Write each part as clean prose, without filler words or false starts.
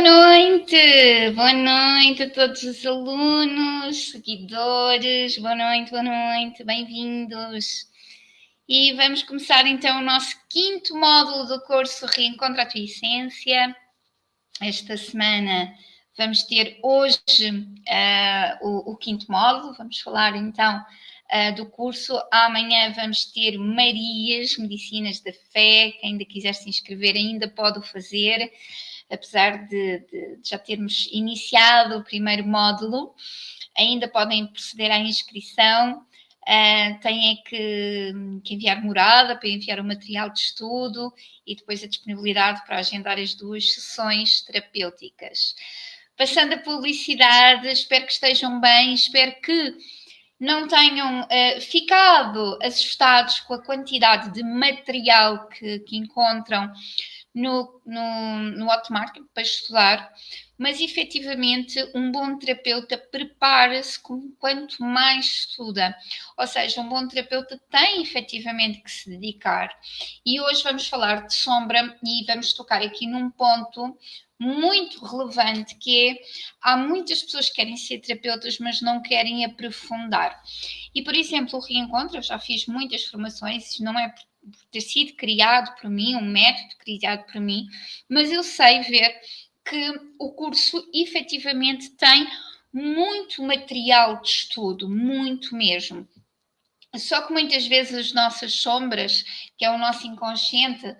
Boa noite a todos os alunos, seguidores, boa noite, bem-vindos. E vamos começar então o nosso quinto módulo do curso Reencontra a Tua Essência. Esta semana vamos ter hoje o quinto módulo, vamos falar então do curso. Amanhã vamos ter Marias, Medicinas da Fé. Quem ainda quiser se inscrever ainda pode o fazer. Apesar de já termos iniciado o primeiro módulo, ainda podem proceder à inscrição. Têm que enviar morada para enviar o material de estudo e depois a disponibilidade para agendar as 2 sessões terapêuticas. Passando a publicidade, espero que estejam bem, espero que não tenham ficado assustados com a quantidade de material que encontram no Hotmart para estudar, mas efetivamente um bom terapeuta prepara-se quanto mais estuda, ou seja, um bom terapeuta tem efetivamente que se dedicar. E hoje vamos falar de sombra e vamos tocar aqui num ponto muito relevante, que é, há muitas pessoas que querem ser terapeutas, mas não querem aprofundar. E, por exemplo, o Reencontro, eu já fiz muitas formações, não é por ter sido criado por mim, um método criado por mim, mas eu sei ver que o curso efetivamente tem muito material de estudo, muito mesmo. Só que muitas vezes as nossas sombras, que é o nosso inconsciente,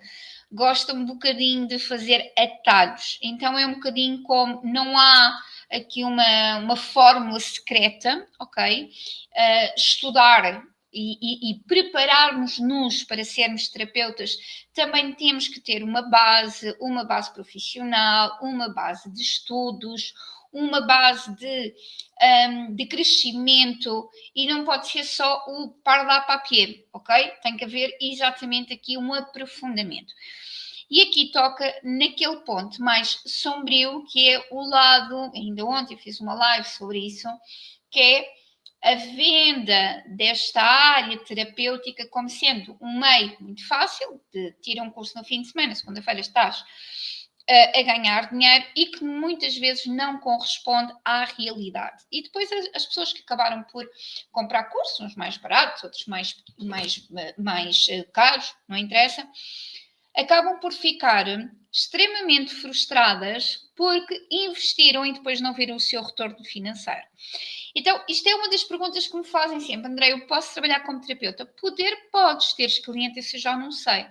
gostam um bocadinho de fazer atalhos. Então é um bocadinho como, não há aqui uma fórmula secreta, ok? Estudar e prepararmos-nos para sermos terapeutas, também temos que ter uma base profissional, uma base de estudos, uma base de crescimento, e não pode ser só o parler papier, ok? Tem que haver exatamente aqui um aprofundamento. E aqui toca naquele ponto mais sombrio, que é o lado, ainda ontem fiz uma live sobre isso, que é a venda desta área terapêutica como sendo um meio muito fácil de tirar um curso no fim de semana, segunda-feira estás a ganhar dinheiro, e que muitas vezes não corresponde à realidade. E depois as pessoas que acabaram por comprar cursos, uns mais baratos, outros mais caros, não interessa, acabam por ficar extremamente frustradas porque investiram e depois não viram o seu retorno financeiro. Então, isto é uma das perguntas que me fazem sempre. André, eu posso trabalhar como terapeuta? Podes ter clientes, isso eu já não sei.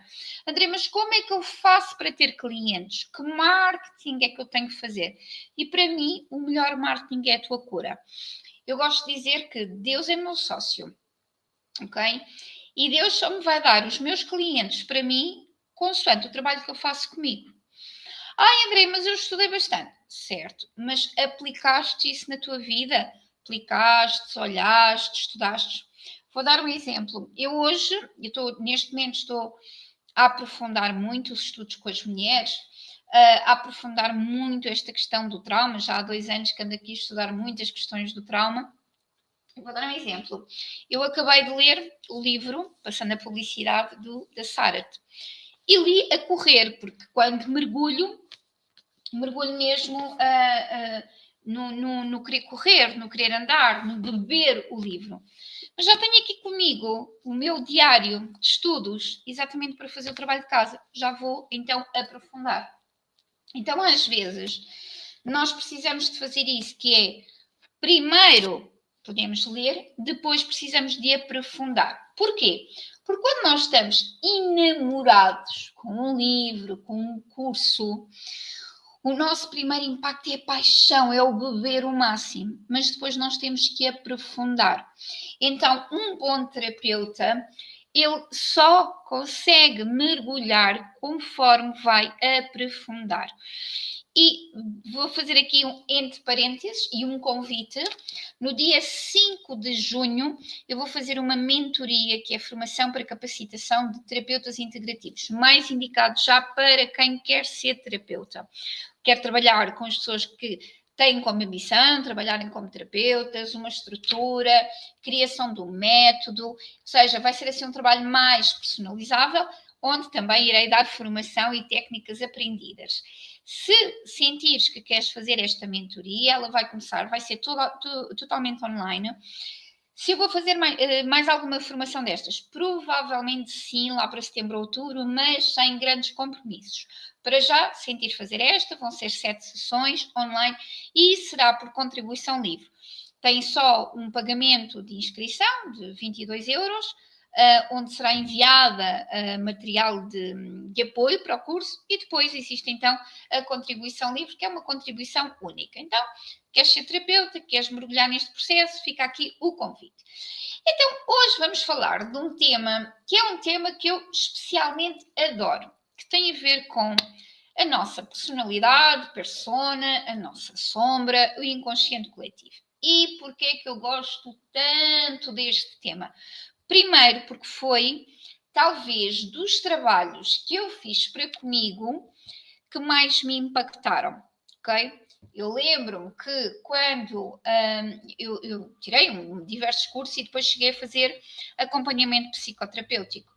André, mas como é que eu faço para ter clientes? Que marketing é que eu tenho que fazer? E para mim, o melhor marketing é a tua cura. Eu gosto de dizer que Deus é meu sócio, ok? E Deus só me vai dar os meus clientes para mim consoante o trabalho que eu faço comigo. Ai, André, mas eu estudei bastante. Certo, mas aplicaste isso na tua vida? Aplicaste, olhaste, estudaste? Vou dar um exemplo. Neste momento estou a aprofundar muito os estudos com as mulheres, a aprofundar muito esta questão do trauma. Já há 2 anos que ando aqui a estudar muitas questões do trauma. Vou dar um exemplo. Eu acabei de ler o livro, passando a publicidade, da Sarat. E li a correr, porque quando mergulho mesmo no querer correr, no querer andar, no beber o livro. Mas já tenho aqui comigo o meu diário de estudos, exatamente para fazer o trabalho de casa. Já vou então aprofundar. Então, às vezes, nós precisamos de fazer isso, que é, primeiro podemos ler, depois precisamos de aprofundar. Porquê? Porque quando nós estamos enamorados com um livro, com um curso, o nosso primeiro impacto é a paixão, é o beber o máximo, mas depois nós temos que aprofundar. Então, um bom terapeuta, ele só consegue mergulhar conforme vai aprofundar. E vou fazer aqui entre parênteses e um convite. No dia 5 de junho, eu vou fazer uma mentoria, que é a formação para capacitação de terapeutas integrativos, mais indicado já para quem quer ser terapeuta. Quer trabalhar com as pessoas que têm como ambição trabalharem como terapeutas, uma estrutura, criação de um método, ou seja, vai ser assim um trabalho mais personalizável, onde também irei dar formação e técnicas aprendidas. Se sentires que queres fazer esta mentoria, ela vai começar, vai ser totalmente online. Se eu vou fazer mais alguma formação destas, provavelmente sim, lá para setembro ou outubro, mas sem grandes compromissos. Para já, sentir fazer esta, vão ser 7 sessões online e será por contribuição livre. Tem só um pagamento de inscrição de 22 euros, onde será enviada material de apoio para o curso e depois existe então a contribuição livre, que é uma contribuição única. Então, queres ser terapeuta, queres mergulhar neste processo, fica aqui o convite. Então, hoje vamos falar de um tema que é um tema que eu especialmente adoro, que tem a ver com a nossa personalidade, persona, a nossa sombra, o inconsciente coletivo. E porquê é que eu gosto tanto deste tema? Primeiro, porque foi, talvez, dos trabalhos que eu fiz para comigo que mais me impactaram, ok? Eu lembro-me que quando eu tirei diversos cursos e depois cheguei a fazer acompanhamento psicoterapêutico.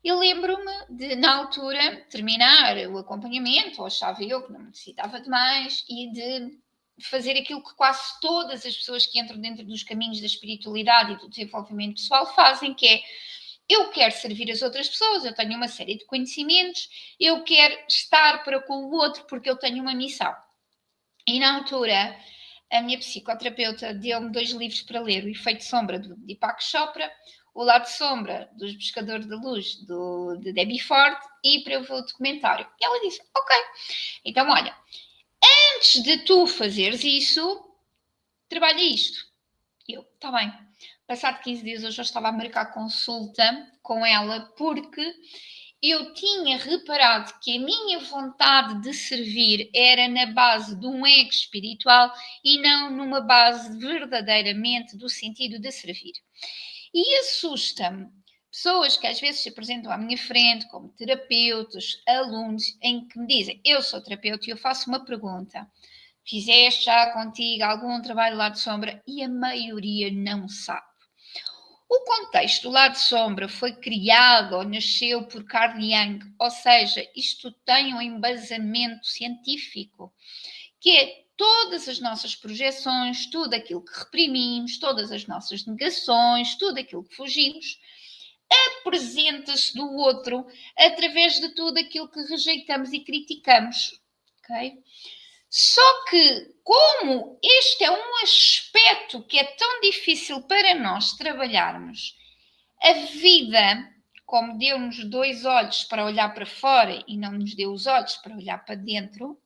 Eu lembro-me de, na altura, terminar o acompanhamento, ou achava eu que não necessitava de mais, e de fazer aquilo que quase todas as pessoas que entram dentro dos caminhos da espiritualidade e do desenvolvimento pessoal fazem, que é: eu quero servir as outras pessoas, eu tenho uma série de conhecimentos, eu quero estar para com o outro porque eu tenho uma missão. E na altura, a minha psicoterapeuta deu-me 2 livros para ler: O Efeito Sombra, do Deepak Chopra, O Lado Sombra, dos Pescadores da Luz, de Debbie Ford, e para eu ver o documentário. E ela disse: ok, então olha, antes de tu fazeres isso, trabalha isto. E eu: está bem. Passado 15 dias eu já estava a marcar consulta com ela, porque eu tinha reparado que a minha vontade de servir era na base de um ego espiritual e não numa base verdadeiramente do sentido de servir. E assusta-me pessoas que às vezes se apresentam à minha frente como terapeutas, alunos, em que me dizem: eu sou terapeuta e eu faço uma pergunta: fizeste já contigo algum trabalho lá de sombra? E a maioria não sabe. O contexto do lado sombra foi criado ou nasceu por Carl Jung, ou seja, isto tem um embasamento científico, que é todas as nossas projeções, tudo aquilo que reprimimos, todas as nossas negações, tudo aquilo que fugimos, apresenta-se do outro através de tudo aquilo que rejeitamos e criticamos, ok? Só que, como este é um aspecto que é tão difícil para nós trabalharmos, a vida, como deu-nos 2 olhos para olhar para fora e não nos deu os olhos para olhar para dentro,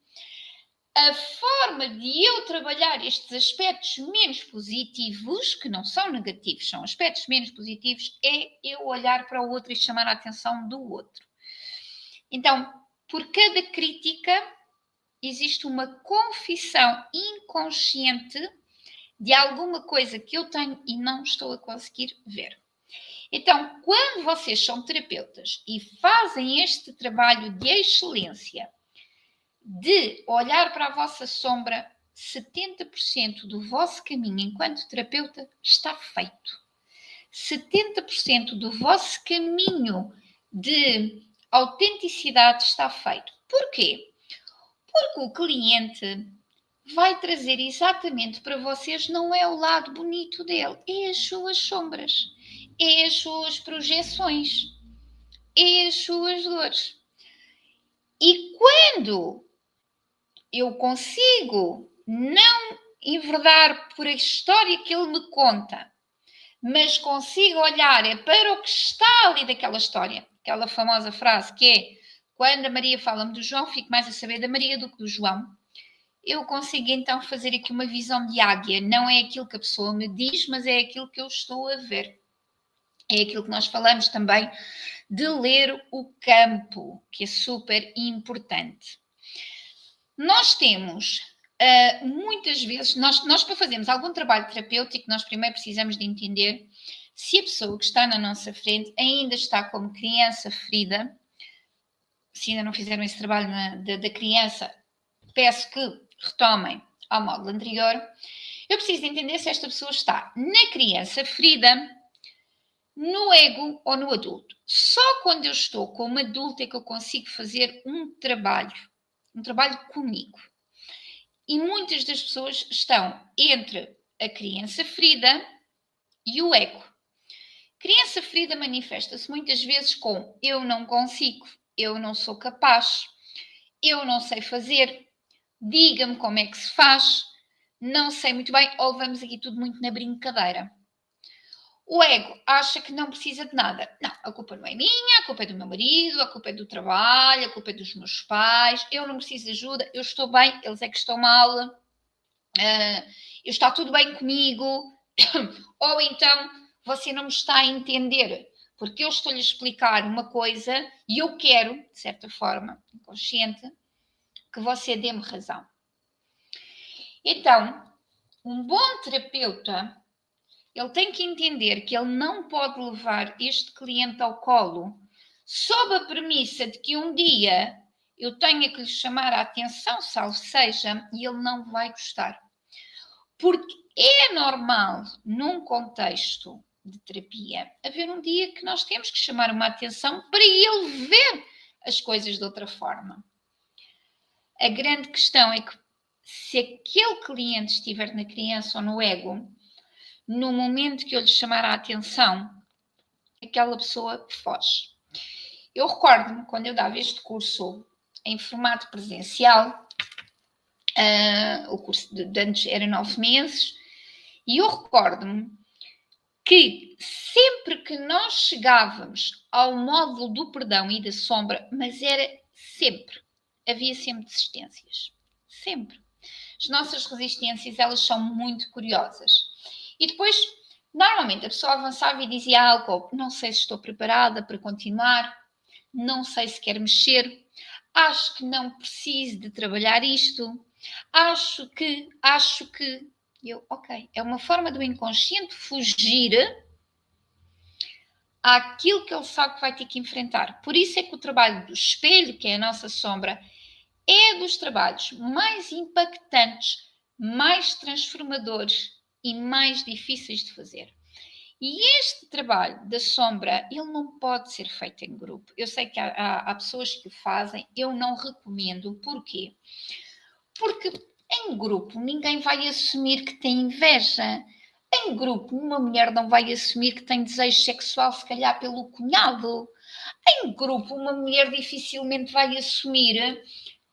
a forma de eu trabalhar estes aspectos menos positivos, que não são negativos, são aspectos menos positivos, é eu olhar para o outro e chamar a atenção do outro. Então, por cada crítica, existe uma confissão inconsciente de alguma coisa que eu tenho e não estou a conseguir ver. Então, quando vocês são terapeutas e fazem este trabalho de excelência, de olhar para a vossa sombra, 70% do vosso caminho enquanto terapeuta está feito. 70% do vosso caminho de autenticidade está feito. Porquê? Porque o cliente vai trazer exatamente para vocês, não é o lado bonito dele, é as suas sombras, é as suas projeções, é as suas dores. E quando eu consigo não enverdar por a história que ele me conta, mas consigo olhar para o que está ali daquela história, aquela famosa frase que é: quando a Maria fala-me do João, fico mais a saber da Maria do que do João. Eu consigo então fazer aqui uma visão de águia. Não é aquilo que a pessoa me diz, mas é aquilo que eu estou a ver. É aquilo que nós falamos também de ler o campo, que é super importante. Nós temos, muitas vezes, nós para fazermos algum trabalho terapêutico, nós primeiro precisamos de entender se a pessoa que está na nossa frente ainda está como criança ferida. Se ainda não fizeram esse trabalho da criança, peço que retomem ao módulo anterior. Eu preciso de entender se esta pessoa está na criança ferida, no ego ou no adulto. Só quando eu estou como adulto é que eu consigo fazer um trabalho um trabalho comigo. E muitas das pessoas estão entre a criança ferida e o ego. Criança ferida manifesta-se muitas vezes com eu não consigo, eu não sou capaz, eu não sei fazer, diga-me como é que se faz, não sei muito bem, ou vamos aqui tudo muito na brincadeira. O ego acha que não precisa de nada. Não, a culpa não é minha, a culpa é do meu marido, a culpa é do trabalho, a culpa é dos meus pais, eu não preciso de ajuda, eu estou bem, eles é que estão mal, está tudo bem comigo, ou então você não me está a entender, porque eu estou-lhe a explicar uma coisa e eu quero, de certa forma, inconsciente, que você dê-me razão. Então, um bom terapeuta, ele tem que entender que ele não pode levar este cliente ao colo sob a premissa de que um dia eu tenha que lhe chamar a atenção, salvo seja, e ele não vai gostar. Porque é normal, num contexto de terapia, haver um dia que nós temos que chamar uma atenção para ele ver as coisas de outra forma. A grande questão é que se aquele cliente estiver na criança ou no ego, no momento que eu lhe chamar a atenção, aquela pessoa foge. Eu recordo-me, quando eu dava este curso em formato presencial, o curso de antes era 9 meses, e eu recordo-me que sempre que nós chegávamos ao módulo do perdão e da sombra, mas era sempre, havia sempre desistências. Sempre. As nossas resistências, elas são muito curiosas. E depois, normalmente, a pessoa avançava e dizia algo, não sei se estou preparada para continuar, não sei se quero mexer, acho que não preciso de trabalhar isto, acho que, ok, é uma forma do inconsciente fugir àquilo que ele sabe que vai ter que enfrentar. Por isso é que o trabalho do espelho, que é a nossa sombra, é dos trabalhos mais impactantes, mais transformadores e mais difíceis de fazer. E este trabalho da sombra, ele não pode ser feito em grupo. Eu sei que há pessoas que o fazem, eu não recomendo. Porquê? Porque em grupo ninguém vai assumir que tem inveja. Em grupo, uma mulher não vai assumir que tem desejo sexual, se calhar, pelo cunhado. Em grupo, uma mulher dificilmente vai assumir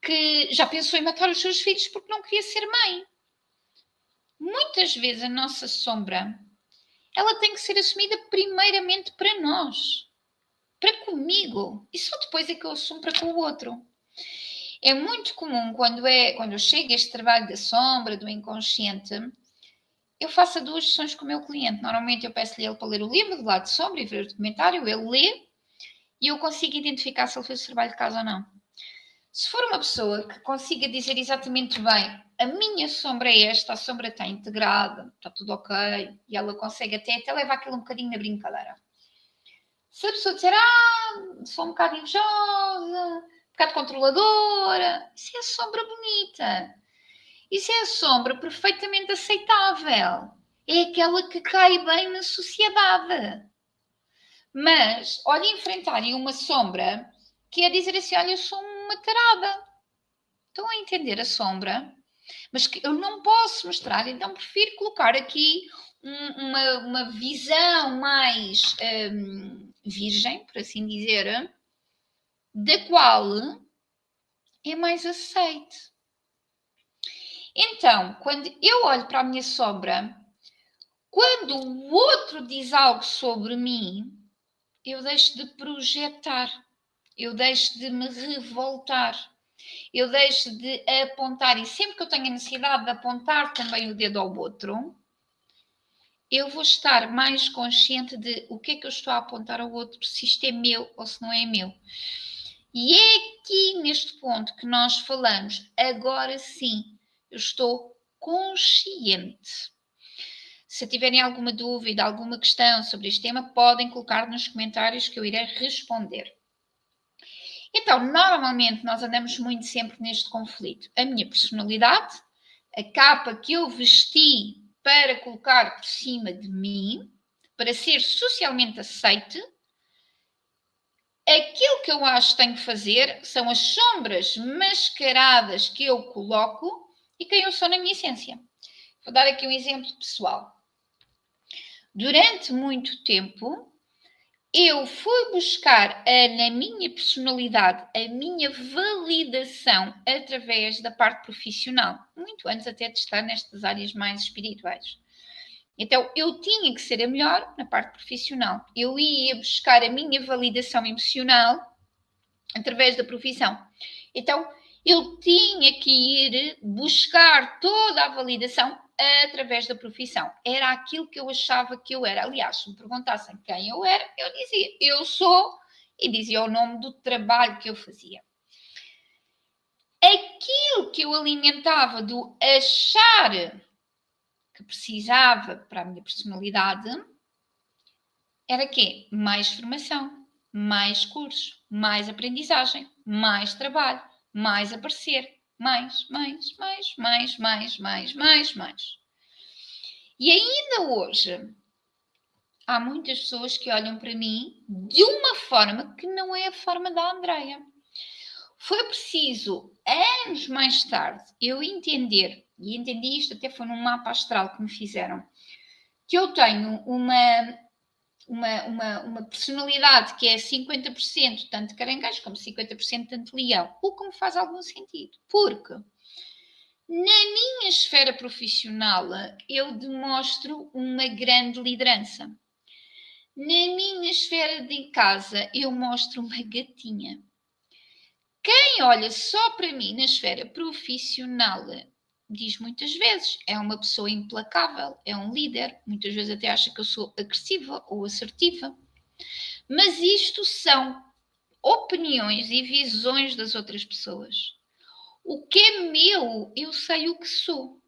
que já pensou em matar os seus filhos porque não queria ser mãe. Muitas vezes a nossa sombra, ela tem que ser assumida primeiramente para nós, para comigo, e só depois é que eu assumo para com o outro. É muito comum quando eu chego a este trabalho da sombra, do inconsciente, eu faço 2 sessões com o meu cliente. Normalmente eu peço-lhe ele para ler o livro do lado de sombra e ver o documentário, ele lê e eu consigo identificar se ele fez o trabalho de casa ou não. Se for uma pessoa que consiga dizer exatamente bem, a minha sombra é esta, a sombra está integrada, está tudo ok, e ela consegue até levar aquilo um bocadinho na brincadeira. Se a pessoa disser, sou um bocado invejosa, um bocado controladora, isso é a sombra bonita. Isso é a sombra perfeitamente aceitável. É aquela que cai bem na sociedade. Mas, olha, enfrentarem uma sombra que é dizer assim, olha, eu sou uma tarada. Estão a entender a sombra? Mas que eu não posso mostrar, então prefiro colocar aqui uma visão mais virgem, por assim dizer, da qual é mais aceite. Então, quando eu olho para a minha sombra, quando o outro diz algo sobre mim, eu deixo de projetar, eu deixo de me revoltar, eu deixo de apontar, e sempre que eu tenho a necessidade de apontar também o dedo ao outro, eu vou estar mais consciente de o que é que eu estou a apontar ao outro, se isto é meu ou se não é meu. E é aqui neste ponto que nós falamos, agora sim, eu estou consciente. Se tiverem alguma dúvida, alguma questão sobre este tema, podem colocar nos comentários que eu irei responder. Então, normalmente nós andamos muito sempre neste conflito. A minha personalidade, a capa que eu vesti para colocar por cima de mim, para ser socialmente aceite, Aquilo que eu acho que tenho que fazer são as sombras mascaradas que eu coloco e quem eu sou na minha essência. Vou dar aqui um exemplo pessoal. Durante muito tempo, eu fui buscar na minha personalidade a minha validação através da parte profissional, muito antes até de estar nestas áreas mais espirituais. Então, eu tinha que ser a melhor na parte profissional. Eu ia buscar a minha validação emocional através da profissão. Então, eu tinha que ir buscar toda a validação através da profissão. Era aquilo que eu achava que eu era. Aliás, se me perguntassem quem eu era, eu dizia, eu sou, e dizia o nome do trabalho que eu fazia. Aquilo que eu alimentava do achar que precisava para a minha personalidade era quê? Mais formação, mais cursos, mais aprendizagem, mais trabalho, mais aparecer, mais. E ainda hoje há muitas pessoas que olham para mim de uma forma que não é a forma da Andreia. Foi preciso, anos mais tarde, eu entender, e entendi isto até foi num mapa astral que me fizeram, que eu tenho uma personalidade que é 50% tanto caranguejo como 50% tanto leão, o que me faz algum sentido, porque na minha esfera profissional eu demonstro uma grande liderança. Na minha esfera de casa eu mostro uma gatinha. Quem olha só para mim na esfera profissional diz muitas vezes, é uma pessoa implacável, é um líder, muitas vezes até acha que eu sou agressiva ou assertiva. Mas isto são opiniões e visões das outras pessoas. O que é meu, eu sei o que sou.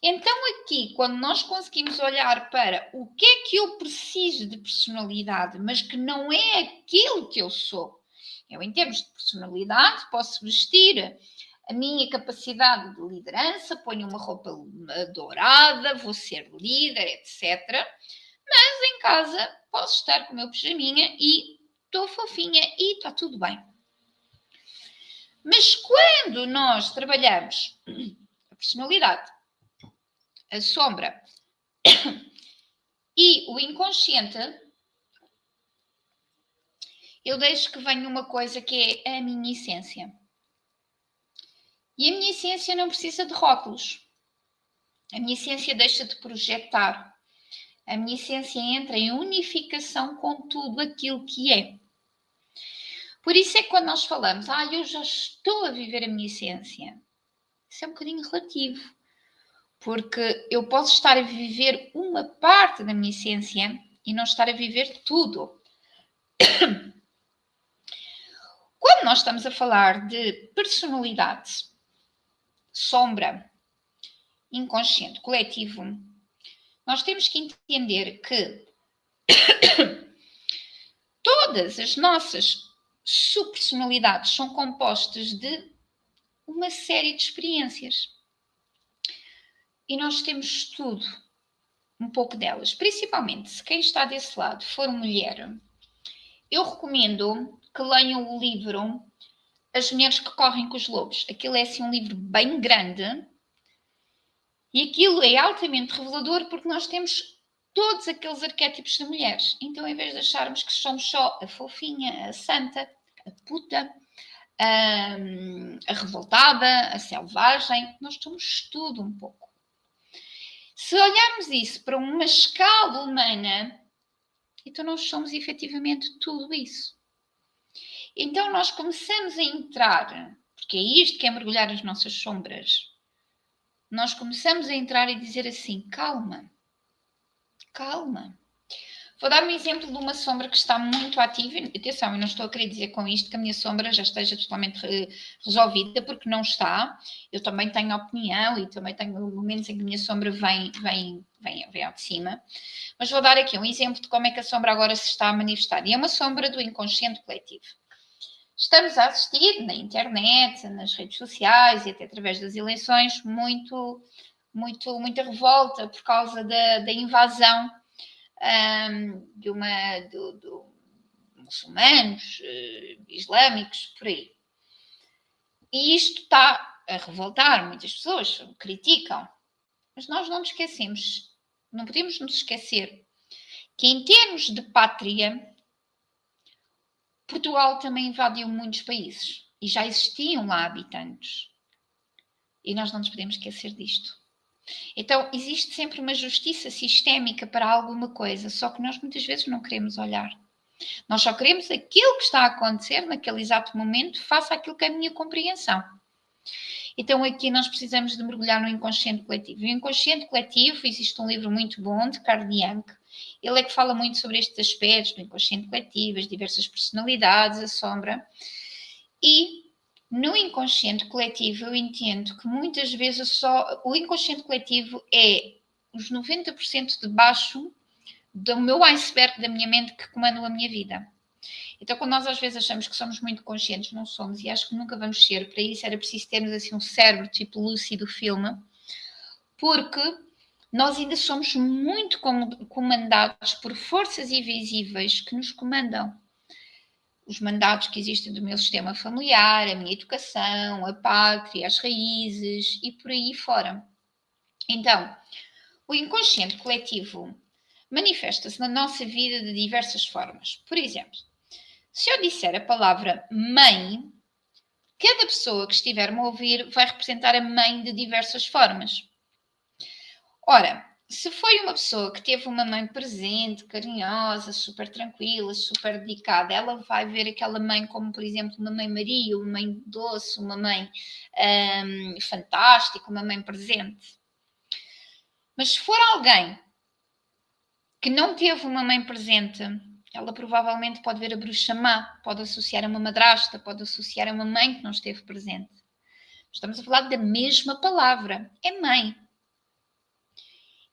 Então aqui, quando nós conseguimos olhar para o que é que eu preciso de personalidade, mas que não é aquilo que eu sou. Eu, em termos de personalidade, posso vestir a minha capacidade de liderança, ponho uma roupa dourada, vou ser líder, etc. Mas em casa posso estar com o meu pijaminha e estou fofinha e está tudo bem. Mas quando nós trabalhamos a personalidade, a sombra e o inconsciente, eu deixo que venha uma coisa que é a minha essência. E a minha essência não precisa de rótulos. A minha essência deixa de projetar. A minha essência entra em unificação com tudo aquilo que é. Por isso é que quando nós falamos, eu já estou a viver a minha essência, isso é um bocadinho relativo. Porque eu posso estar a viver uma parte da minha essência e não estar a viver tudo. Quando nós estamos a falar de personalidade, sombra, inconsciente, coletivo, nós temos que entender que todas as nossas subpersonalidades são compostas de uma série de experiências. E nós temos tudo, um pouco delas. Principalmente se quem está desse lado for mulher, eu recomendo que leiam o livro As Mulheres que Correm com os Lobos. Aquilo é assim um livro bem grande e aquilo é altamente revelador porque nós temos todos aqueles arquétipos de mulheres. Então, em vez de acharmos que somos só a fofinha, a santa, a puta, a revoltada, a selvagem, nós somos tudo um pouco. Se olharmos isso para uma escala humana, então nós somos efetivamente tudo isso. Então nós começamos a entrar, porque é isto que é mergulhar as nossas sombras, nós começamos a entrar e dizer assim, calma. Vou dar um exemplo de uma sombra que está muito ativa. Atenção, eu não estou a querer dizer com isto que a minha sombra já esteja totalmente resolvida, porque não está. Eu também tenho opinião e também tenho momentos em que a minha sombra vem ao de cima. Mas vou dar aqui um exemplo de como é que a sombra agora se está a manifestar. E é uma sombra do inconsciente coletivo. Estamos a assistir na internet, nas redes sociais e até através das eleições, muita revolta por causa da invasão de muçulmanos, islâmicos, por aí. E isto está a revoltar muitas pessoas, criticam. Mas nós não nos esquecemos, não podemos nos esquecer que em termos de pátria, Portugal também invadiu muitos países e já existiam lá habitantes. E nós não nos podemos esquecer disto. Então, existe sempre uma justiça sistémica para alguma coisa, só que nós muitas vezes não queremos olhar. Nós só queremos aquilo que está a acontecer naquele exato momento, face àquilo que é a minha compreensão. Então, aqui nós precisamos de mergulhar no inconsciente coletivo. E o inconsciente coletivo, existe um livro muito bom de Carl Jung. Ele é que fala muito sobre estes aspectos do inconsciente coletivo, as diversas personalidades, a sombra. E no inconsciente coletivo eu entendo que muitas vezes só o inconsciente coletivo é os 90% de baixo do meu iceberg da minha mente que comandam a minha vida. Então, quando nós às vezes achamos que somos muito conscientes, não somos, e acho que nunca vamos ser. Para isso era preciso termos assim um cérebro tipo Lucy do filme, porque nós ainda somos muito comandados por forças invisíveis que nos comandam. Os mandatos que existem do meu sistema familiar, a minha educação, a pátria, as raízes e por aí fora. Então, o inconsciente coletivo manifesta-se na nossa vida de diversas formas. Por exemplo, se eu disser a palavra mãe, cada pessoa que estiver-me a ouvir vai representar a mãe de diversas formas. Ora, se foi uma pessoa que teve uma mãe presente, carinhosa, super tranquila, super dedicada, ela vai ver aquela mãe como, por exemplo, uma mãe Maria, uma mãe doce, uma mãe fantástica, uma mãe presente. Mas se for alguém que não teve uma mãe presente, ela provavelmente pode ver a bruxa má, pode associar a uma madrasta, pode associar a uma mãe que não esteve presente. Estamos a falar da mesma palavra, é mãe.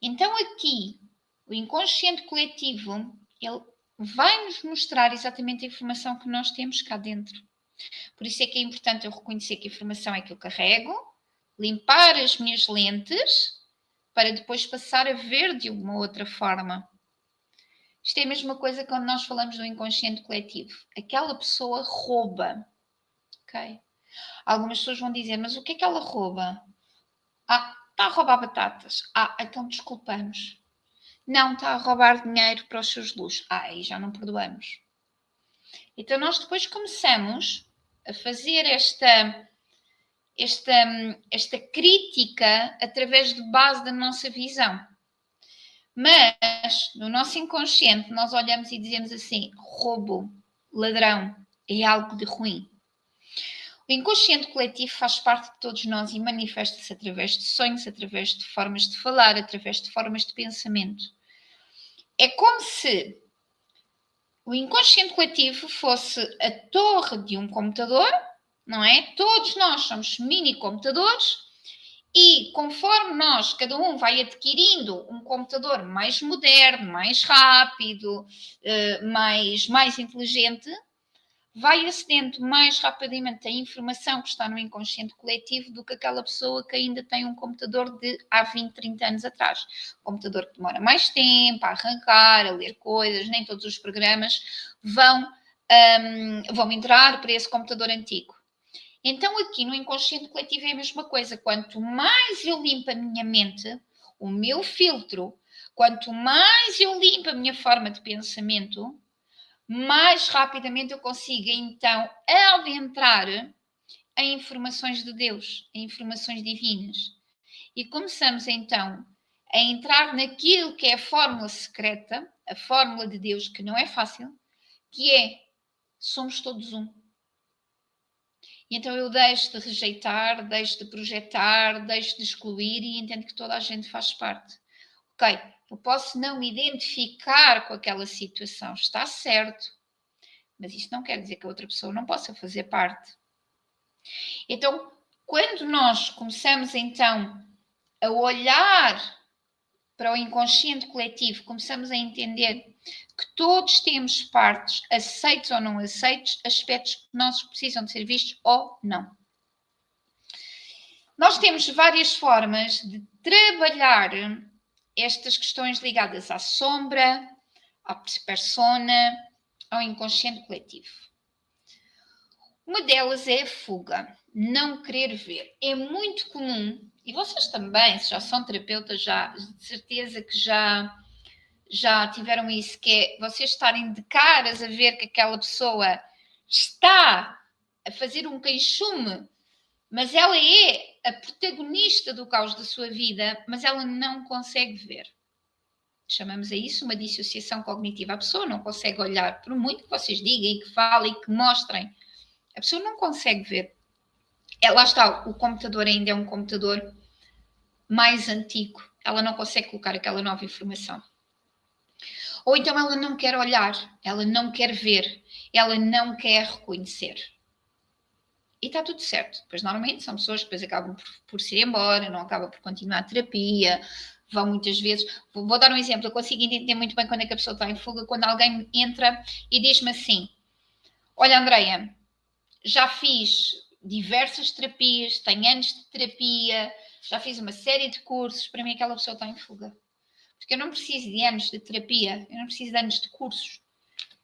Então aqui, o inconsciente coletivo, ele vai nos mostrar exatamente a informação que nós temos cá dentro. Por isso é que é importante eu reconhecer que a informação é que eu carrego, limpar as minhas lentes, para depois passar a ver de uma outra forma. Isto é a mesma coisa quando nós falamos do inconsciente coletivo. Aquela pessoa rouba. Ok? Algumas pessoas vão dizer, mas o que é que ela rouba? Ah, está a roubar batatas. Ah, então desculpamos. Não, está a roubar dinheiro para os seus luxos. Ah, aí já não perdoamos. Então nós depois começamos a fazer esta crítica através de base da nossa visão. Mas no nosso inconsciente nós olhamos e dizemos assim, roubo, ladrão, é algo de ruim. O inconsciente coletivo faz parte de todos nós e manifesta-se através de sonhos, através de formas de falar, através de formas de pensamento. É como se o inconsciente coletivo fosse a torre de um computador, não é? Todos nós somos mini computadores e conforme nós, cada um vai adquirindo um computador mais moderno, mais rápido, mais inteligente, vai acedendo mais rapidamente a informação que está no inconsciente coletivo do que aquela pessoa que ainda tem um computador de há 20, 30 anos atrás. Um computador que demora mais tempo a arrancar, a ler coisas, nem todos os programas vão entrar para esse computador antigo. Então aqui no inconsciente coletivo é a mesma coisa. Quanto mais eu limpo a minha mente, o meu filtro, quanto mais eu limpo a minha forma de pensamento, mais rapidamente eu consigo, então, adentrar em informações de Deus, em informações divinas. E começamos, então, a entrar naquilo que é a fórmula secreta, a fórmula de Deus, que não é fácil, que é, somos todos um. E então eu deixo de rejeitar, deixo de projetar, deixo de excluir e entendo que toda a gente faz parte. Ok, eu posso não me identificar com aquela situação, está certo. Mas isto não quer dizer que a outra pessoa não possa fazer parte. Então, quando nós começamos então a olhar para o inconsciente coletivo, começamos a entender que todos temos partes, aceitos ou não aceitos, aspectos que nossos precisam de ser vistos ou não. Nós temos várias formas de trabalhar estas questões ligadas à sombra, à persona, ao inconsciente coletivo. Uma delas é a fuga, não querer ver. É muito comum, e vocês também, se já são terapeutas, já de certeza que já tiveram isso, que é vocês estarem de caras a ver que aquela pessoa está a fazer um queixume, mas ela é a protagonista do caos da sua vida, mas ela não consegue ver. Chamamos a isso uma dissociação cognitiva. A pessoa não consegue olhar, por muito que vocês digam e que falem e que mostrem. A pessoa não consegue ver. Lá está, o computador ainda é um computador mais antigo. Ela não consegue colocar aquela nova informação. Ou então ela não quer olhar, ela não quer ver, ela não quer reconhecer. E está tudo certo. Pois normalmente são pessoas que depois acabam por se ir embora, não acabam por continuar a terapia, vão muitas vezes... Vou dar um exemplo, eu consigo entender muito bem quando é que a pessoa está em fuga, quando alguém entra e diz-me assim: olha, Andreia, já fiz diversas terapias, tenho anos de terapia, já fiz uma série de cursos, para mim aquela pessoa está em fuga. Porque eu não preciso de anos de terapia, eu não preciso de anos de cursos.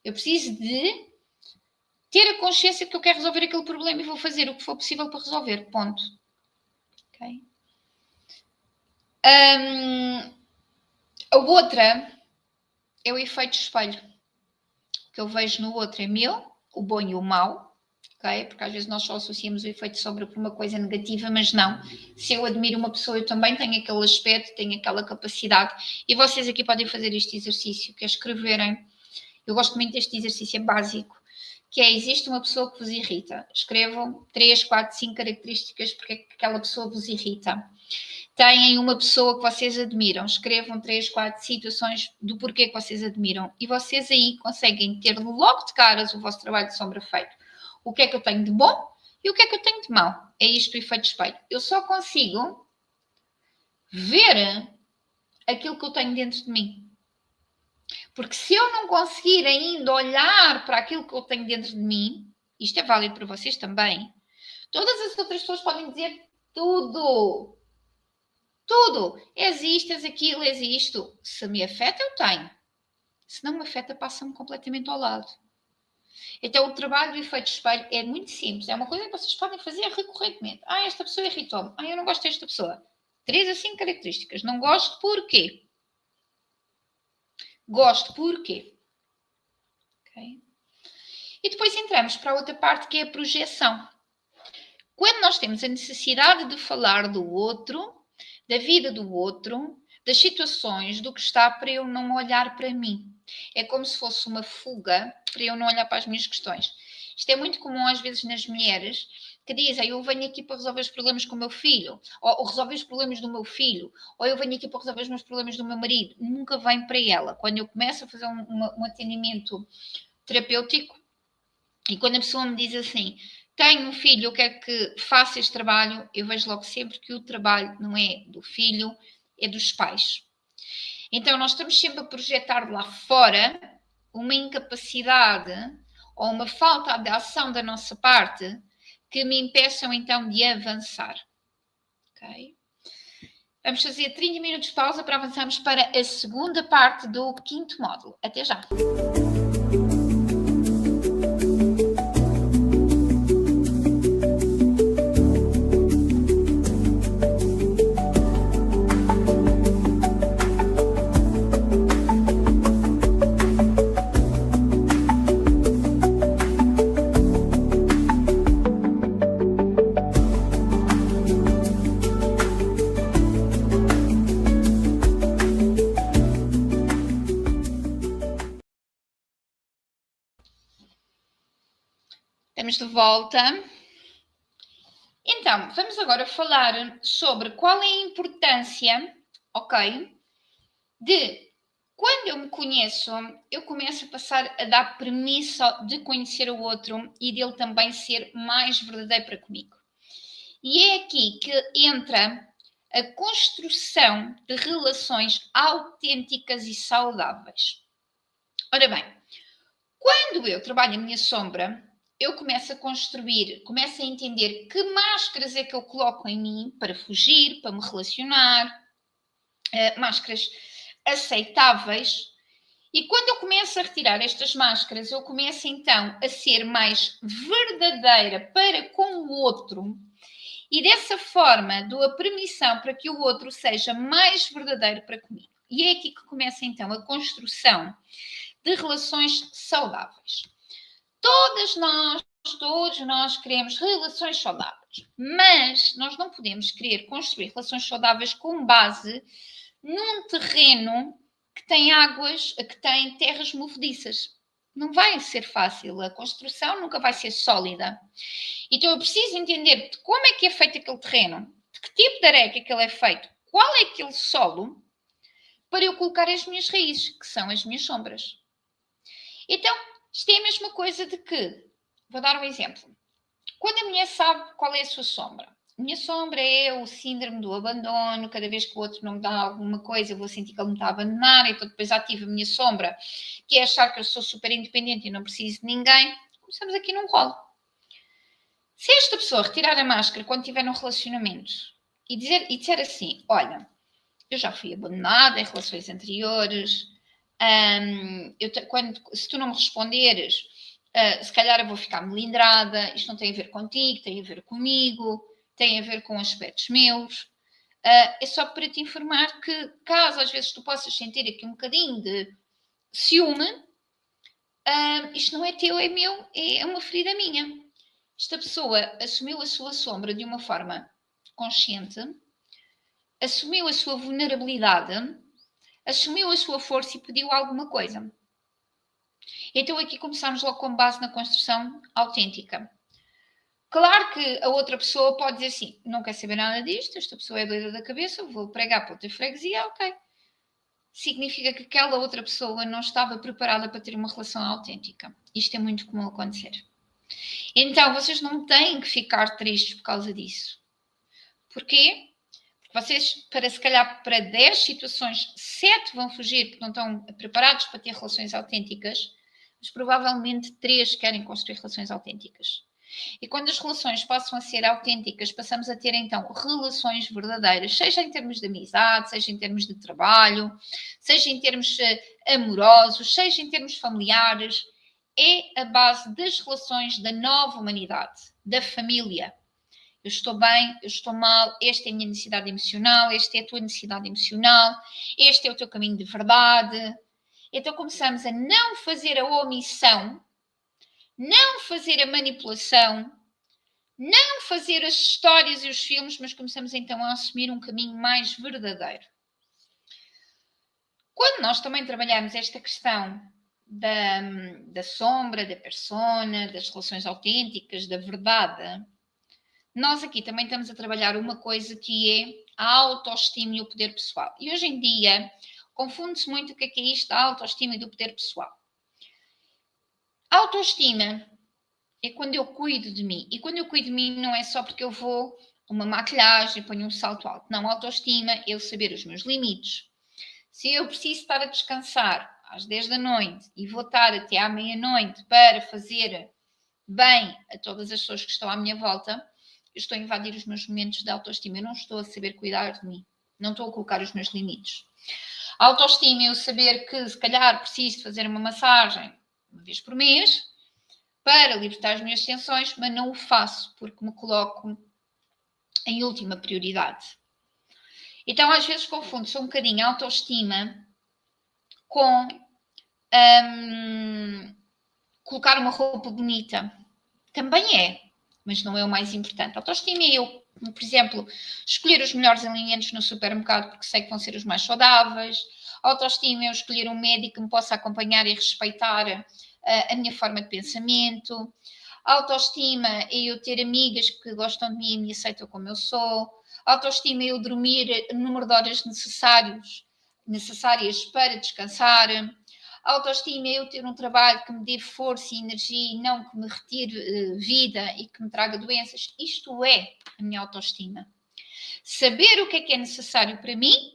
Eu preciso de ter a consciência de que eu quero resolver aquele problema e vou fazer o que for possível para resolver. Ponto. Okay? A outra é o efeito espelho. O que eu vejo no outro é meu, o bom e o mau. Okay? Porque às vezes nós só associamos o efeito sombra por uma coisa negativa, mas não. Se eu admiro uma pessoa, eu também tenho aquele aspecto, tenho aquela capacidade. E vocês aqui podem fazer este exercício, que é escreverem. Eu gosto muito deste exercício, é básico, que é: existe uma pessoa que vos irrita. Escrevam 3, 4, 5 características porque é que aquela pessoa vos irrita. Têm uma pessoa que vocês admiram. Escrevam 3, 4 situações do porquê que vocês admiram. E vocês aí conseguem ter logo de caras o vosso trabalho de sombra feito. O que é que eu tenho de bom e o que é que eu tenho de mau. É isto o efeito espelho. Eu só consigo ver aquilo que eu tenho dentro de mim. Porque se eu não conseguir ainda olhar para aquilo que eu tenho dentro de mim, isto é válido para vocês também, todas as outras pessoas podem dizer tudo. Tudo. És isto, és aquilo, és isto. Se me afeta, eu tenho. Se não me afeta, passa-me completamente ao lado. Então, o trabalho do efeito espelho é muito simples. É uma coisa que vocês podem fazer recorrentemente. Esta pessoa irritou-me. Eu não gosto desta pessoa. 3 a 5 características. Não gosto porquê? Gosto porquê? Okay. E depois entramos para a outra parte, que é a projeção. Quando nós temos a necessidade de falar do outro, da vida do outro, das situações, do que está, para eu não olhar para mim. É como se fosse uma fuga para eu não olhar para as minhas questões. Isto é muito comum às vezes nas mulheres que dizem: eu venho aqui para resolver os problemas com o meu filho, ou resolver os problemas do meu filho, ou eu venho aqui para resolver os meus problemas do meu marido. Nunca vem para ela. Quando eu começo a fazer um atendimento terapêutico e quando a pessoa me diz assim: tenho um filho, eu quero que faça este trabalho, eu vejo logo sempre que o trabalho não é do filho, é dos pais. Então, nós estamos sempre a projetar lá fora uma incapacidade ou uma falta de ação da nossa parte que me impeçam, então, de avançar. Ok? Vamos fazer 30 minutos de pausa para avançarmos para a segunda parte do 5º módulo. Até já! Estamos de volta. Então, vamos agora falar sobre qual é a importância, ok, de quando eu me conheço, eu começo a passar a dar permissão de conhecer o outro e dele também ser mais verdadeiro para comigo. E é aqui que entra a construção de relações autênticas e saudáveis. Ora bem, quando eu trabalho a minha sombra, eu começo a construir, começo a entender que máscaras é que eu coloco em mim para fugir, para me relacionar, máscaras aceitáveis, E quando eu começo a retirar estas máscaras, eu começo então a ser mais verdadeira para com o outro e dessa forma dou a permissão para que o outro seja mais verdadeiro para comigo. E é aqui que começa então a construção de relações saudáveis. Todos nós queremos relações saudáveis, mas nós não podemos querer construir relações saudáveis com base num terreno que tem águas, que tem terras movediças. Não vai ser fácil, a construção nunca vai ser sólida. Então eu preciso entender de como é que é feito aquele terreno, de que tipo de areia que ele é feito, qual é aquele solo, para eu colocar as minhas raízes, que são as minhas sombras. Então, isto é a mesma coisa de que, vou dar um exemplo. Quando a mulher sabe qual é a sua sombra, a minha sombra é o síndrome do abandono, cada vez que o outro não me dá alguma coisa, eu vou sentir que ele me está a abandonar, então depois ativo a minha sombra, que é achar que eu sou super independente e não preciso de ninguém. Começamos aqui num rolo. Se esta pessoa retirar a máscara quando estiver num relacionamento e disser assim, olha, eu já fui abandonada em relações anteriores, se tu não me responderes, se calhar eu vou ficar melindrada, isto não tem a ver contigo, tem a ver comigo, tem a ver com aspectos meus. É só para te informar que, caso às vezes tu possas sentir aqui um bocadinho de ciúme, isto não é teu, é meu, é uma ferida minha. Esta pessoa assumiu a sua sombra de uma forma consciente, assumiu a sua vulnerabilidade, assumiu a sua força e pediu alguma coisa. Então aqui começamos logo com base na construção autêntica. Claro que a outra pessoa pode dizer assim, não quer saber nada disto, esta pessoa é doida da cabeça, vou pregar para outra freguesia, ok. Significa que aquela outra pessoa não estava preparada para ter uma relação autêntica. Isto é muito comum acontecer. Então, vocês não têm que ficar tristes por causa disso. Porquê? Porque vocês, se calhar, para 10 situações, 7 vão fugir porque não estão preparados para ter relações autênticas, mas provavelmente 3 querem construir relações autênticas. E quando as relações passam a ser autênticas, passamos a ter, então, relações verdadeiras, seja em termos de amizade, seja em termos de trabalho, seja em termos amorosos, seja em termos familiares. É a base das relações da nova humanidade, da família. Eu estou bem, eu estou mal, esta é a minha necessidade emocional, esta é a tua necessidade emocional, este é o teu caminho de verdade. Então começamos a não fazer a omissão, não fazer a manipulação, não fazer as histórias e os filmes, mas começamos então a assumir um caminho mais verdadeiro. Quando nós também trabalhamos esta questão da sombra, da persona, das relações autênticas, da verdade, nós aqui também estamos a trabalhar uma coisa que é a autoestima e o poder pessoal. E hoje em dia confunde-se muito o que é isto da autoestima e do poder pessoal. A autoestima é quando eu cuido de mim. E quando eu cuido de mim não é só porque eu vou uma maquilhagem, ponho um salto alto. Não, autoestima é eu saber os meus limites. Se eu preciso estar a descansar às 10 da noite e vou estar até à meia-noite para fazer bem a todas as pessoas que estão à minha volta, eu estou a invadir os meus momentos de autoestima. Eu não estou a saber cuidar de mim. Não estou a colocar os meus limites. A autoestima é eu saber que, se calhar, preciso fazer uma massagem uma vez por mês para libertar as minhas tensões, mas não o faço porque me coloco em última prioridade. Então, às vezes, confundo-se um bocadinho a autoestima com colocar uma roupa bonita. Também é, mas não é o mais importante. A autoestima é eu, por exemplo, escolher os melhores alimentos no supermercado porque sei que vão ser os mais saudáveis. A autoestima é eu escolher um médico que me possa acompanhar e respeitar a minha forma de pensamento. A autoestima é eu ter amigas que gostam de mim e me aceitam como eu sou. A autoestima é eu dormir o número de horas necessárias para descansar. A autoestima é eu ter um trabalho que me dê força e energia e não que me retire vida e que me traga doenças. Isto é a minha autoestima. Saber o que é necessário para mim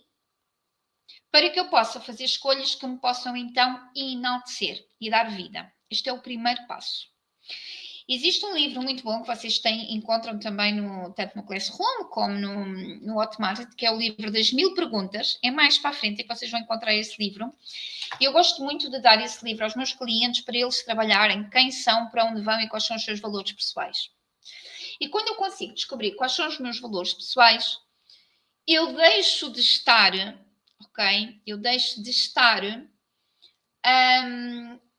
para que eu possa fazer escolhas que me possam então enaltecer e dar vida. Este é o primeiro passo. Existe um livro muito bom que vocês encontram também tanto no Classroom como no Automatic, que é o livro das 1000 perguntas. É mais para a frente que vocês vão encontrar esse livro. E eu gosto muito de dar esse livro aos meus clientes para eles trabalharem quem são, para onde vão e quais são os seus valores pessoais. E quando eu consigo descobrir quais são os meus valores pessoais, eu deixo de estar, ok? Eu deixo de estar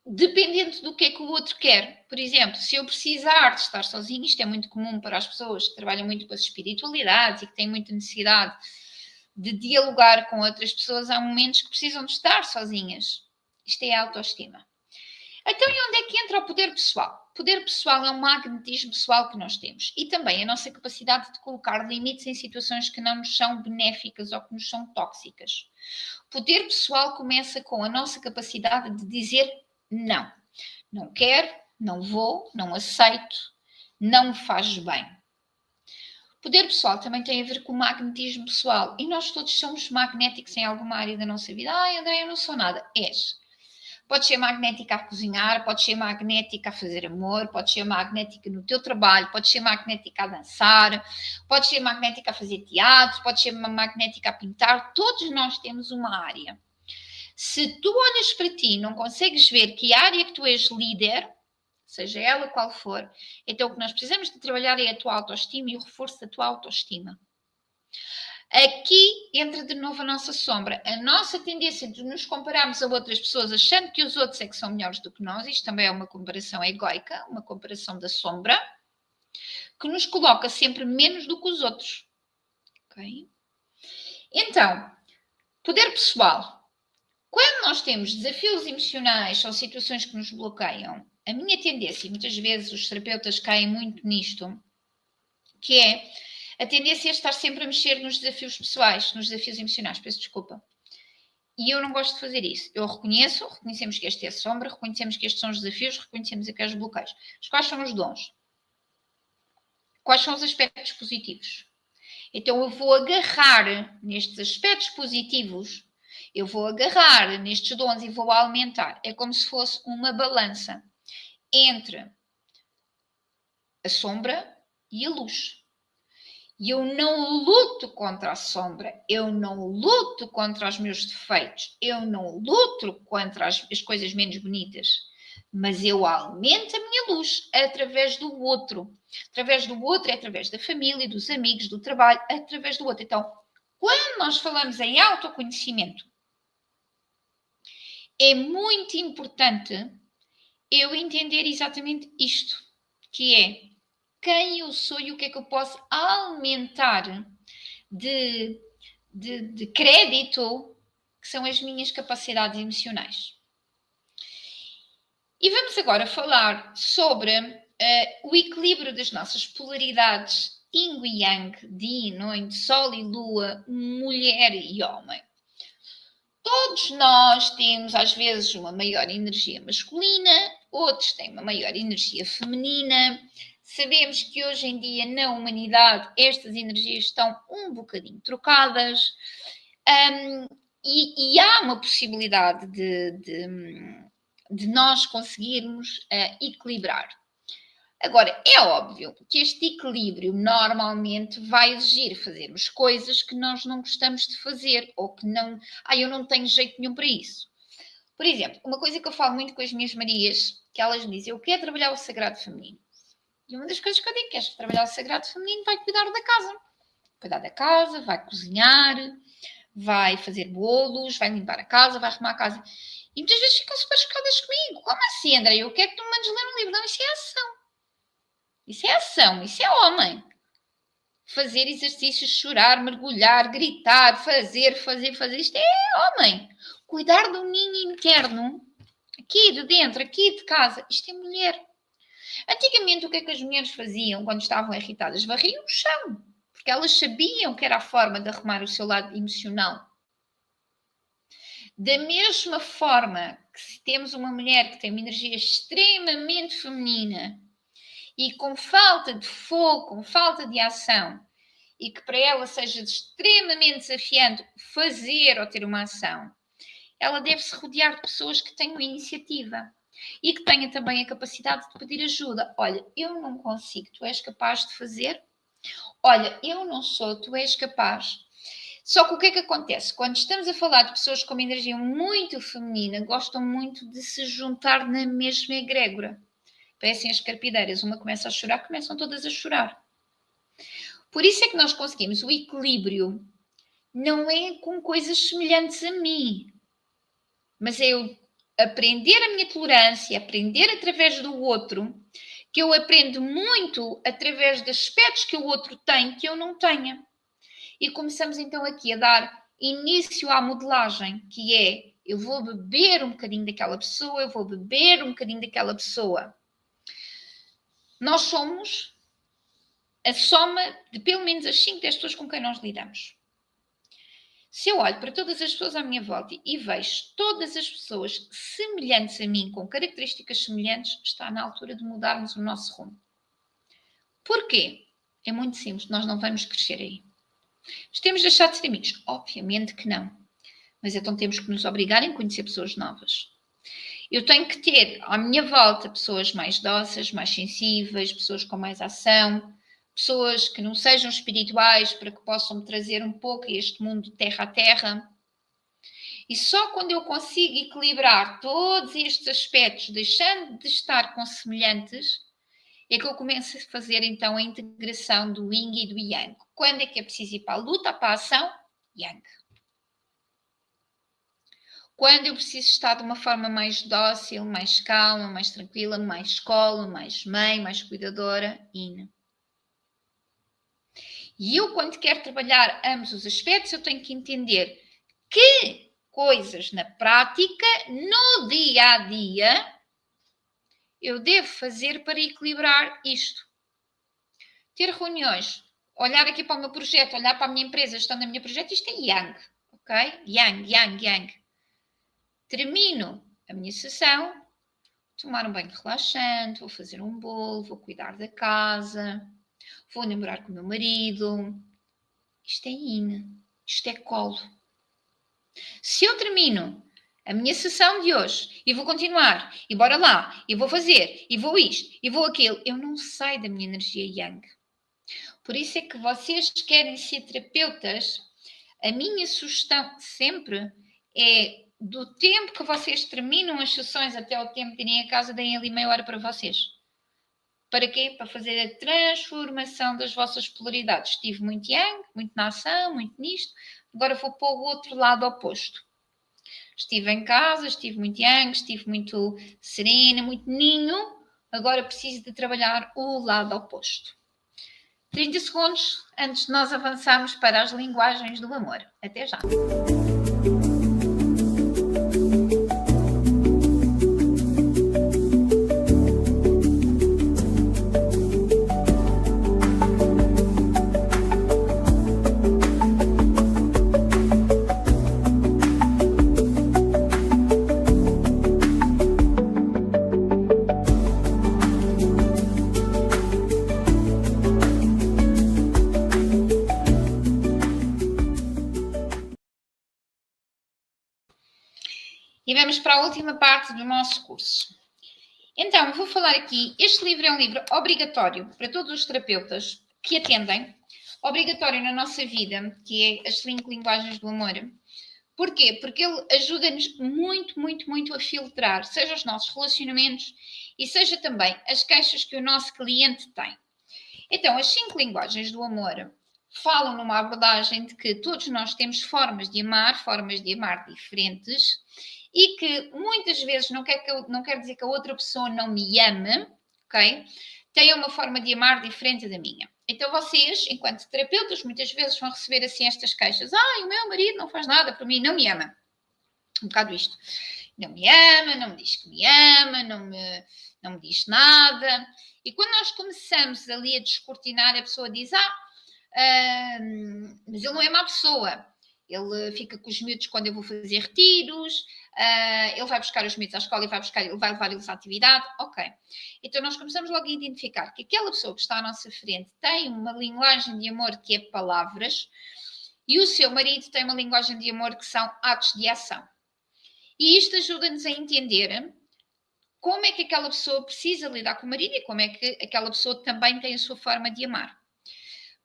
dependente do que é que o outro quer. Por exemplo, se eu precisar de estar sozinho, isto é muito comum para as pessoas que trabalham muito com as espiritualidades e que têm muita necessidade de dialogar com outras pessoas, há momentos que precisam de estar sozinhas. Isto é a autoestima. Então, e onde é que entra o poder pessoal? O poder pessoal é um magnetismo pessoal que nós temos e também a nossa capacidade de colocar limites em situações que não nos são benéficas ou que nos são tóxicas. O poder pessoal começa com a nossa capacidade de dizer não. Não quero, não vou, não aceito, não me faz bem. O poder pessoal também tem a ver com o magnetismo pessoal e nós todos somos magnéticos em alguma área da nossa vida. André, eu não sou nada. És. Pode ser magnética a cozinhar, pode ser magnética a fazer amor, pode ser magnética no teu trabalho, pode ser magnética a dançar, pode ser magnética a fazer teatro, pode ser magnética a pintar. Todos nós temos uma área. Se tu olhas para ti e não consegues ver que área que tu és líder, seja ela qual for, então o que nós precisamos de trabalhar é a tua autoestima e o reforço da tua autoestima. Aqui entra de novo a nossa sombra. A nossa tendência de nos compararmos a outras pessoas achando que os outros é que são melhores do que nós, isto também é uma comparação egoica, uma comparação da sombra, que nos coloca sempre menos do que os outros. Okay? Então, poder pessoal. Quando nós temos desafios emocionais ou situações que nos bloqueiam, a minha tendência, e muitas vezes os terapeutas caem muito nisto, que é a tendência é estar sempre a mexer nos desafios pessoais, nos desafios emocionais, peço desculpa. E eu não gosto de fazer isso. Eu reconhecemos que este é a sombra, reconhecemos que estes são os desafios, reconhecemos que há os bloqueios. Mas quais são os dons? Quais são os aspectos positivos? Então eu vou agarrar nestes aspectos positivos, eu vou agarrar nestes dons e vou aumentar. É como se fosse uma balança entre a sombra e a luz. E eu não luto contra a sombra, eu não luto contra os meus defeitos, eu não luto contra as coisas menos bonitas, mas eu aumento a minha luz através do outro. Através do outro é através da família, dos amigos, do trabalho, através do outro. Então, quando nós falamos em autoconhecimento, é muito importante eu entender exatamente isto, que é quem eu sou e o que é que eu posso aumentar de crédito, que são as minhas capacidades emocionais. E vamos agora falar sobre o equilíbrio das nossas polaridades yin e yang, dia e noite, sol e lua, mulher e homem. Todos nós temos, às vezes, uma maior energia masculina, outros têm uma maior energia feminina. Sabemos que hoje em dia, na humanidade, estas energias estão um bocadinho trocadas e há uma possibilidade de nós conseguirmos equilibrar. Agora, é óbvio que este equilíbrio normalmente vai exigir fazermos coisas que nós não gostamos de fazer ou que não... eu não tenho jeito nenhum para isso. Por exemplo, uma coisa que eu falo muito com as minhas Marias, que elas me dizem, eu quero trabalhar o sagrado feminino. E uma das coisas que eu digo, queres trabalhar o sagrado feminino, vai cuidar da casa. Cuidar da casa, vai cozinhar, vai fazer bolos, vai limpar a casa, vai arrumar a casa. E muitas vezes ficam super chocadas comigo. Como assim, André? Eu quero que tu me mandes ler um livro. Não, isso é ação. Isso é ação, isso é homem. Fazer exercícios, chorar, mergulhar, gritar, fazer. Isto é homem. Cuidar do ninho interno, aqui de dentro, aqui de casa, isto é mulher. Antigamente, o que é que as mulheres faziam quando estavam irritadas? Varriam o chão, porque elas sabiam que era a forma de arrumar o seu lado emocional. Da mesma forma que se temos uma mulher que tem uma energia extremamente feminina e com falta de fogo, com falta de ação, e que para ela seja extremamente desafiante fazer ou ter uma ação, ela deve se rodear de pessoas que tenham iniciativa. E que tenha também a capacidade de pedir ajuda. Olha, eu não consigo, tu és capaz de fazer? Olha, eu não sou, tu és capaz. Só que o que é que acontece? Quando estamos a falar de pessoas com uma energia muito feminina, gostam muito de se juntar na mesma egrégora. Parecem as carpideiras, uma começa a chorar, começam todas a chorar. Por isso é que nós conseguimos o equilíbrio. Não é com coisas semelhantes a mim, mas é eu aprender a minha tolerância, aprender através do outro, que eu aprendo muito através de aspectos que o outro tem que eu não tenha. E começamos então aqui a dar início à modelagem, que é, eu vou beber um bocadinho daquela pessoa, eu vou beber um bocadinho daquela pessoa. Nós somos a soma de pelo menos as 5, 10 pessoas com quem nós lidamos. Se eu olho para todas as pessoas à minha volta e vejo todas as pessoas semelhantes a mim, com características semelhantes, está na altura de mudarmos o nosso rumo. Porquê? É muito simples, nós não vamos crescer aí. Nós temos de deixar de ser amigos? Obviamente que não. Mas então temos que nos obrigar a conhecer pessoas novas. Eu tenho que ter à minha volta pessoas mais dóceis, mais sensíveis, pessoas com mais ação, pessoas que não sejam espirituais para que possam me trazer um pouco a este mundo terra a terra. E só quando eu consigo equilibrar todos estes aspectos, deixando de estar com semelhantes, é que eu começo a fazer então a integração do Yin e do Yang. Quando é que é preciso ir para a luta, para a ação? Yang. Quando eu preciso estar de uma forma mais dócil, mais calma, mais tranquila, mais escola, mais mãe, mais cuidadora, Yin. E eu, quando quero trabalhar ambos os aspectos, eu tenho que entender que coisas na prática, no dia a dia, eu devo fazer para equilibrar isto. Ter reuniões, olhar aqui para o meu projeto, olhar para a minha empresa, gestão da minha projeto, isto é Yang, ok? Yang, Yang, Yang. Termino a minha sessão, tomar um banho relaxante, vou fazer um bolo, vou cuidar da casa, vou namorar com o meu marido. Isto é Yin, isto é colo. Se eu termino a minha sessão de hoje e vou continuar, e bora lá, e vou fazer, e vou isto, e vou aquilo, eu não saio da minha energia Yang. Por isso é que vocês querem ser terapeutas, a minha sugestão sempre é do tempo que vocês terminam as sessões até o tempo de irem a casa, deem ali meia hora para vocês. Para quê? Para fazer a transformação das vossas polaridades. Estive muito Yang, muito na ação, muito nisto, agora vou para o outro lado oposto. Estive em casa, estive muito Yang, estive muito serena, muito ninho, agora preciso de trabalhar o lado oposto. 30 segundos antes de nós avançarmos para as linguagens do amor. Até já! E vamos para a última parte do nosso curso. Então, vou falar aqui, este livro é um livro obrigatório para todos os terapeutas que atendem, obrigatório na nossa vida, que é as 5 linguagens do amor. Porquê? Porque ele ajuda-nos muito, muito, muito a filtrar, seja os nossos relacionamentos e seja também as queixas que o nosso cliente tem. Então, as 5 linguagens do amor falam numa abordagem de que todos nós temos formas de amar diferentes, e que muitas vezes não quer dizer que a outra pessoa não me ame, ok? Tem uma forma de amar diferente da minha. Então vocês, enquanto terapeutas, muitas vezes vão receber assim estas queixas. O meu marido não faz nada por mim, não me ama. Um bocado isto. Não me ama, não me diz que me ama, não me diz nada. E quando nós começamos ali a descortinar, a pessoa diz, mas ele não é má pessoa. Ele fica com os miúdos quando eu vou fazer retiros, ele vai buscar os miúdos à escola e ele vai levar eles à atividade. Ok. Então nós começamos logo a identificar que aquela pessoa que está à nossa frente tem uma linguagem de amor que é palavras e o seu marido tem uma linguagem de amor que são atos de ação. E isto ajuda-nos a entender como é que aquela pessoa precisa lidar com o marido e como é que aquela pessoa também tem a sua forma de amar.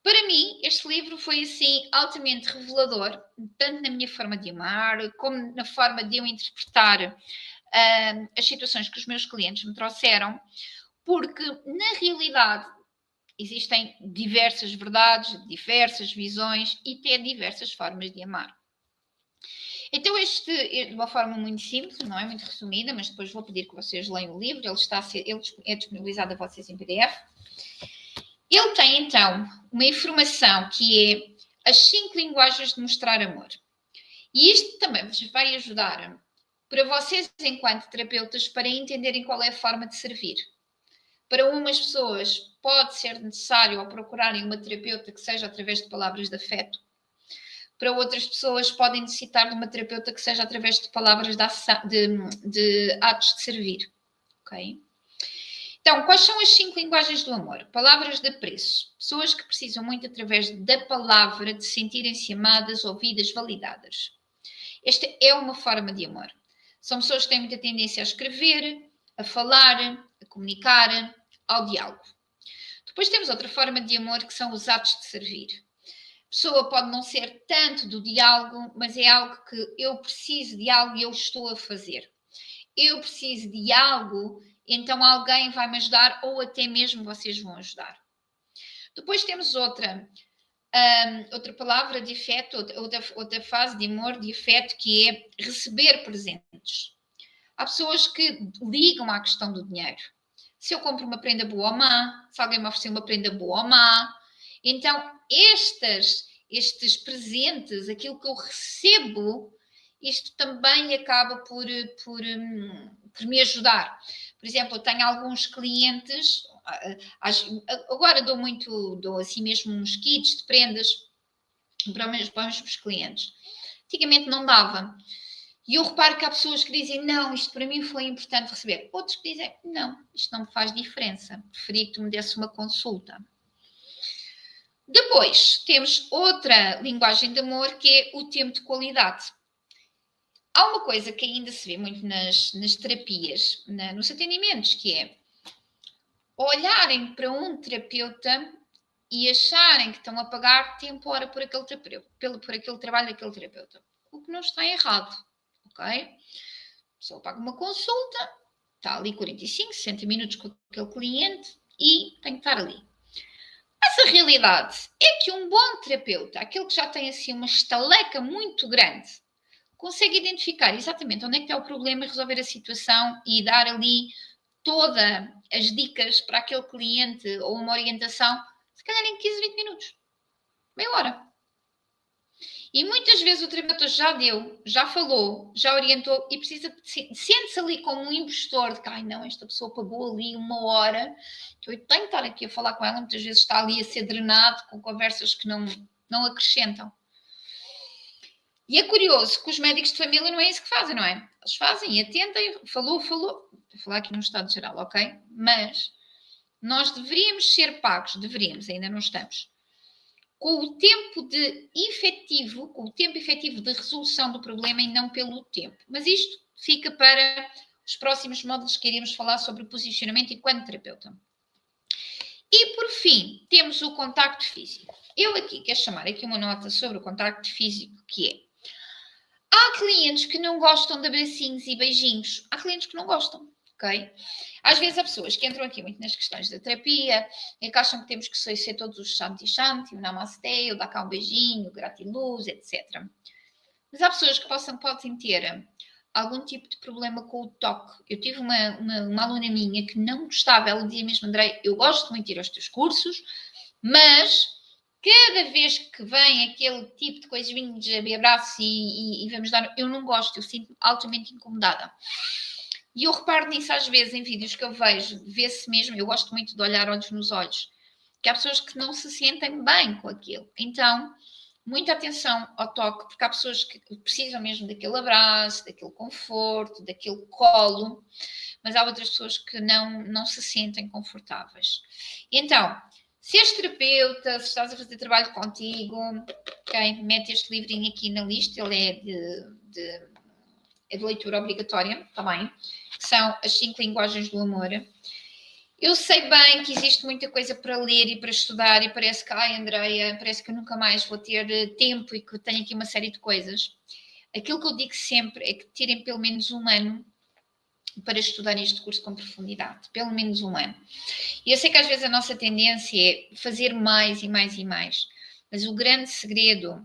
Para mim, este livro foi, assim, altamente revelador, tanto na minha forma de amar, como na forma de eu interpretar as situações que os meus clientes me trouxeram, porque, na realidade, existem diversas verdades, diversas visões e até diversas formas de amar. Então, de uma forma muito simples, não é? Muito resumida, mas depois vou pedir que vocês leiam o livro, ele é disponibilizado a vocês em PDF. Ele tem, então, uma informação que é as 5 linguagens de mostrar amor. E isto também vos vai ajudar para vocês, enquanto terapeutas, para entenderem qual é a forma de servir. Para umas pessoas pode ser necessário ao procurarem uma terapeuta que seja através de palavras de afeto. Para outras pessoas podem necessitar de uma terapeuta que seja através de palavras de atos de servir. Ok? Então, quais são as 5 linguagens do amor? Palavras de apreço. Pessoas que precisam muito, através da palavra, de sentirem-se amadas, ouvidas, validadas. Esta é uma forma de amor. São pessoas que têm muita tendência a escrever, a falar, a comunicar, ao diálogo. Depois temos outra forma de amor, que são os atos de servir. A pessoa pode não ser tanto do diálogo, mas é algo que eu preciso de algo e eu estou a fazer. Eu preciso de algo, então alguém vai me ajudar ou até mesmo vocês vão ajudar. Depois temos outra palavra de afeto, outra fase de amor, de afeto, que é receber presentes. Há pessoas que ligam à questão do dinheiro. Se eu compro uma prenda boa ou má, se alguém me oferecer uma prenda boa ou má. Então, estes presentes, aquilo que eu recebo, isto também acaba por me ajudar. Por exemplo, eu tenho alguns clientes, agora dou assim mesmo uns kits de prendas para os meus clientes. Antigamente não dava. E eu reparo que há pessoas que dizem, não, isto para mim foi importante receber. Outros que dizem, não, isto não me faz diferença. Preferi que tu me desse uma consulta. Depois, temos outra linguagem de amor, que é o tempo de qualidade. Há uma coisa que ainda se vê muito nas terapias, nos atendimentos, que é olharem para um terapeuta e acharem que estão a pagar tempo hora por aquele trabalho daquele terapeuta. O que não está errado, ok? A pessoa paga uma consulta, está ali 45, 60 minutos com aquele cliente e tem que estar ali. Mas a realidade é que um bom terapeuta, aquele que já tem assim uma estaleca muito grande, consegue identificar exatamente onde é que está o problema e resolver a situação e dar ali todas as dicas para aquele cliente ou uma orientação, se calhar em 15, 20 minutos. Meia hora. E muitas vezes o terapeuta já deu, já falou, já orientou e sente-se ali como um impostor de que, ai não, esta pessoa pagou ali 1 hora, que eu tenho que estar aqui a falar com ela, muitas vezes está ali a ser drenado com conversas que não acrescentam. E é curioso que os médicos de família não é isso que fazem, não é? Eles fazem, atentem, falou, vou falar aqui num estado geral, ok? Mas nós deveríamos ser pagos, ainda não estamos, com o tempo efetivo de resolução do problema e não pelo tempo. Mas isto fica para os próximos módulos que iremos falar sobre o posicionamento enquanto terapeuta. E, por fim, temos o contacto físico. Eu aqui quero chamar aqui uma nota sobre o contacto físico, que é: há clientes que não gostam de abracinhos e beijinhos. Há clientes que não gostam, ok? Às vezes há pessoas que entram aqui muito nas questões da terapia e que acham que temos que ser todos os shanti, o namastê, o dar cá um beijinho, o gratiluz, etc. Mas há pessoas que podem ter algum tipo de problema com o toque. Eu tive uma aluna minha que não gostava, ela dizia mesmo, André, eu gosto muito de ir aos teus cursos, mas cada vez que vem aquele tipo de coisinhas de abraço e vamos dar, eu não gosto, eu sinto-me altamente incomodada. E eu reparo nisso às vezes em vídeos que eu vejo, vê-se mesmo, eu gosto muito de olhar olhos nos olhos, que há pessoas que não se sentem bem com aquilo. Então, muita atenção ao toque, porque há pessoas que precisam mesmo daquele abraço, daquele conforto, daquele colo, mas há outras pessoas que não se sentem confortáveis. Então, se és terapeuta, se estás a fazer trabalho contigo, okay, mete este livrinho aqui na lista, ele é de leitura obrigatória, está bem? que são as 5 linguagens do amor. Eu sei bem que existe muita coisa para ler e para estudar e parece que, ai, Andreia, parece que eu nunca mais vou ter tempo e que tenho aqui uma série de coisas. Aquilo que eu digo sempre é que tirem pelo menos um ano para estudar este curso com profundidade, pelo menos um ano. E eu sei que às vezes a nossa tendência é fazer mais e mais e mais, mas o grande segredo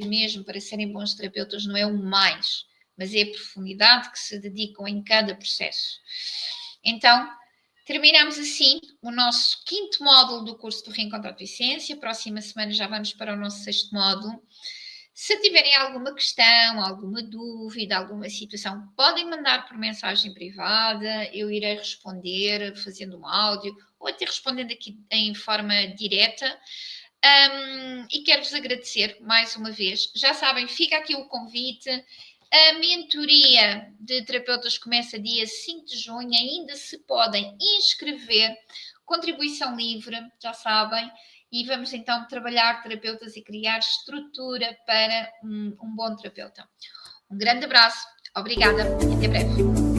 mesmo para serem bons terapeutas não é o mais, mas é a profundidade que se dedicam em cada processo. Então, terminamos assim o nosso 5º módulo do curso do Reencontro à Tua Essência. Próxima semana já vamos para o nosso 6º módulo. Se tiverem alguma questão, alguma dúvida, alguma situação, podem mandar por mensagem privada, eu irei responder fazendo um áudio ou até respondendo aqui em forma direta. E quero-vos agradecer mais uma vez. Já sabem, fica aqui o convite. A mentoria de terapeutas começa dia 5 de junho, ainda se podem inscrever, contribuição livre, já sabem. E vamos então trabalhar terapeutas e criar estrutura para um bom terapeuta. Um grande abraço, obrigada e até breve.